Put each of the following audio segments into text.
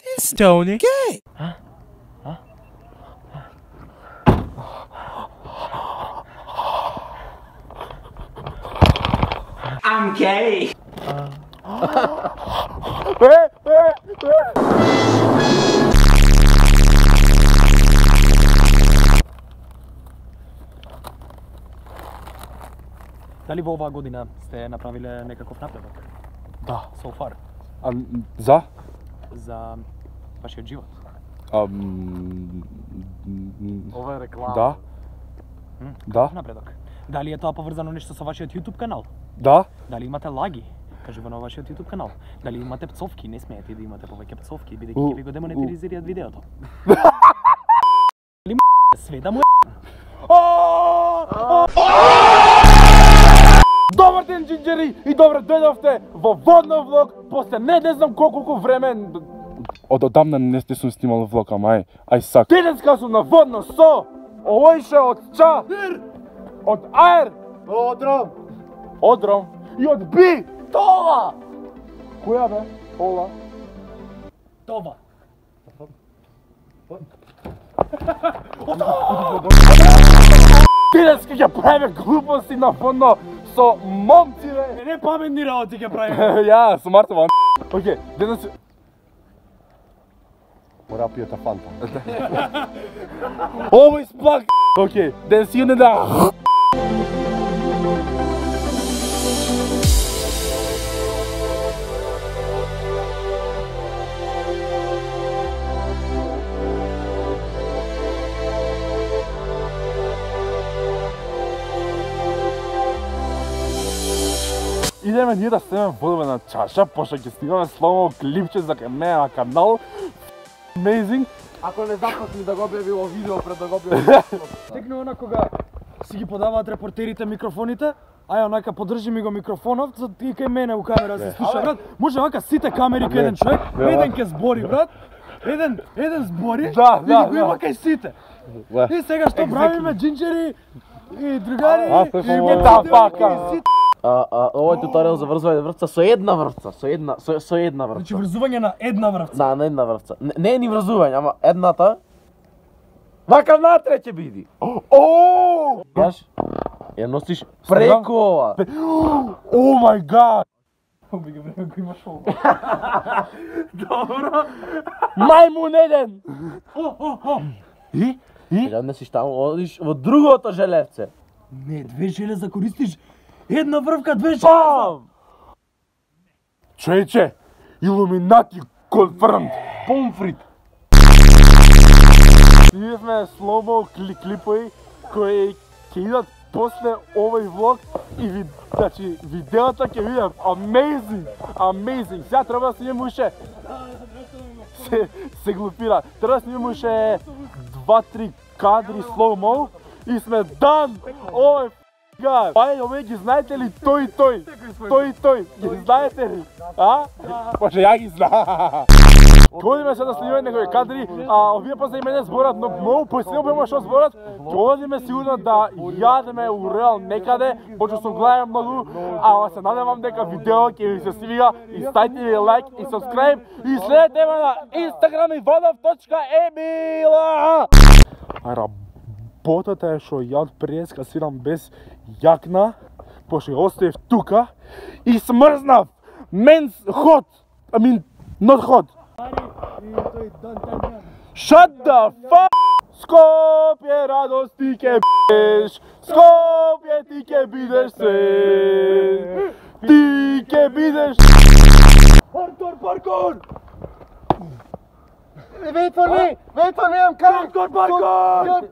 This Tony. Gay. I'm gay. Дали во оваа година сте направиле некаков напредок? Да. So far. За? За вашиот живот? Ова е реклама. Да. Да. Напредок. Дали е тоа поврзано нешто со вашиот YouTube канал? Да. Дали имате лаги? Кажува на вашиот YouTube канал. Дали имате пцовки? Не смеете да имате повеќе пцовки, бидејќи ќе ви го демонетизираат видеото. Дали све да му Добар ден, джинджери, и добре дојдовте во водно влог после не знам колку време. Од одамна не сум снимал влог, ама ај сак. Денеска сум на водно со Олојше од Ча, од Аер, од Ром и од Би. Това! Која бе? Ола. Това? Денеска ќе правиме глупости на водно со момци, бе. Не паметни работи ќе правиме. Ја, со Мартова. Океј, денес... Мора пијата фанта. Ово исплак. Океј, денес јуне да... Идеме ние да снемем водове на чаша, пошто ќе снимаме слово клипче за мене на канал. Amazing. Ако не запасни да го објавило видео пред да го објавило. Текно она кога си ги подаваат репортерите микрофоните, ај онака подржи ми го микрофонов, за ти кај мене у камера се слуша, брат. Може онака сите камери кај еден човек, еден ќе збори, брат. Еден збори, Да. и го има кај сите. И сега што правиме, джинджери и другари, и метафака. Овој туторијал за врзвање врвца со една врвца, со една врвца. Значи врзување на една врвца. Да, на една врвца. Не е ни врзување, ама едната вака натре ќе биди. Ооо! Јаш ја носиш преку ова. О мај гад! Оби го време го имаш ово. Добро. Мајмун еден. И? Ја не си таму, одиш во другото желевце. Не, две железа користиш. Една врвка, две железа. Човече, Илуминати конфрмд. Помфрит. Ние сме сломо клипови кои ќе идат после овој влог и значи видеото ќе видат amazing. Сега треба да снимаме уште се глупира. Треба да снимаме уште 2-3 кадри слоумо и сме дан. Овој гад. Овој ги знаете ли тој? Ги знаете ли? Може ја ги знам. Одиме се да снимаме некои кадри, овие после и мене зборат, но многу посилно бема што зборат. Одиме сигурно да јадеме у реал некаде, почу сум гледам многу, се надевам дека видео ќе ви се свига и ставите ви лайк и subscribe и следете ме на Instagram и vodov.emila. Работата е што ја од преска свирам без јакна, пошто ја оставив тука и смрзнав. Men's hot, not hot. Shut the fuck! Скопје радости ке бидеш, Скопје ти ке бидеш се, ти ке бидеш. Паркор! Wait for me, I'm coming. Паркор!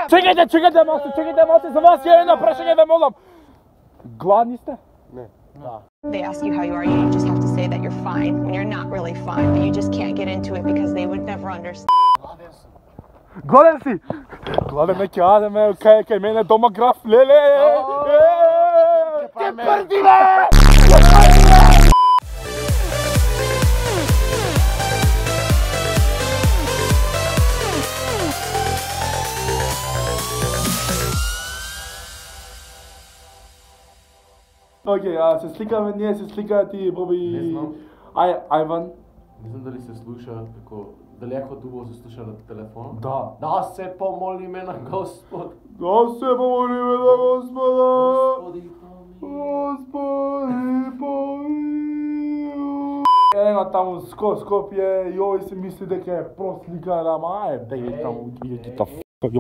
Чекайте малце, за вас ја едно прашање ве молам. Гладни сте? Не. They ask you how you are, you just have to say that you're fine when you're not really fine, but you just can't get into it because they would never understand. Гладен си? Гладен ме ќе адеме кај мене дома граф, леле! Ке прди, бе! Океј, се сликаме, ние се сликаат и Боби Не знам. Ајван. Не знам дали се слуша, дали ако дубово се слуша на телефона. Да. Да се помолиме на Господ. Да се помолиме на Господа. Господи, Господи, помилуј. Ега таму Скопје и овој се мисли дека е просликар, ама бегај таму, ги та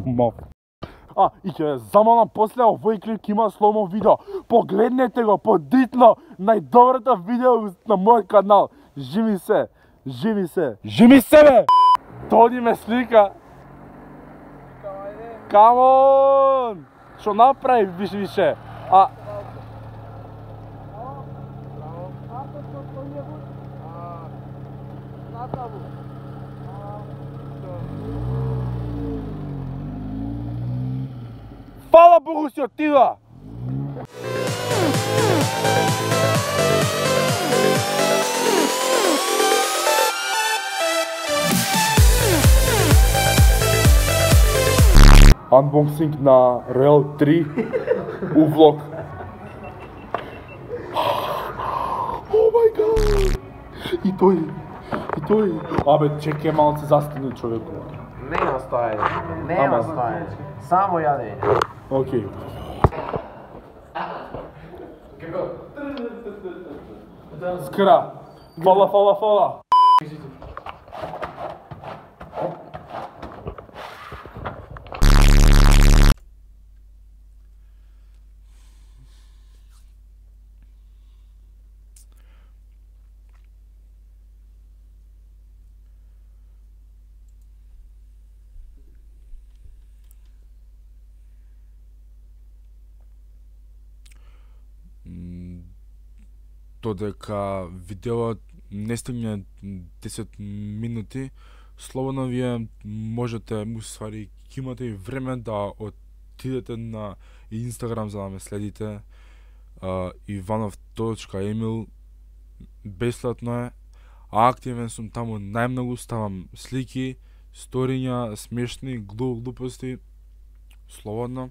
ма. И ќе замалам после овој клип ќе има сломо видео. Погледнете го, подитно, најдоброто видео на мојот канал. Жими се, жими се. Жими се бе! Тони ме слика. Камон! Што направи више? Фала Богу си отида! Unboxing на Real 3 у влог. О май гад! И тој. Абе, чекај малце застани човеку. Нема стајање, нема стајање. Само јадење. Океј. Скра. Фала. Додека видеот не стигне 10 минути, слободно вие можете, муствари, ќе имате и време да отидете на Инстаграм за да ме следите. Ivanov.Emil, бесплатно е, а активен сум таму најмногу, ставам слики, сториња, смешни, глупости, слободно.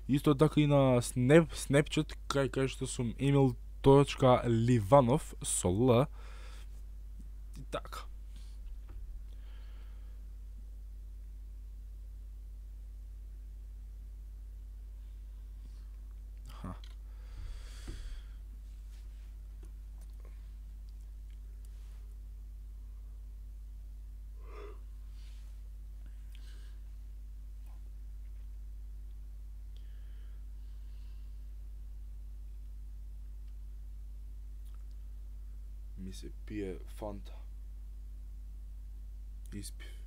Исто така и на Snapchat, кај што сум Emil.Livanov со L. И така. Ми се пие фанта. Испив.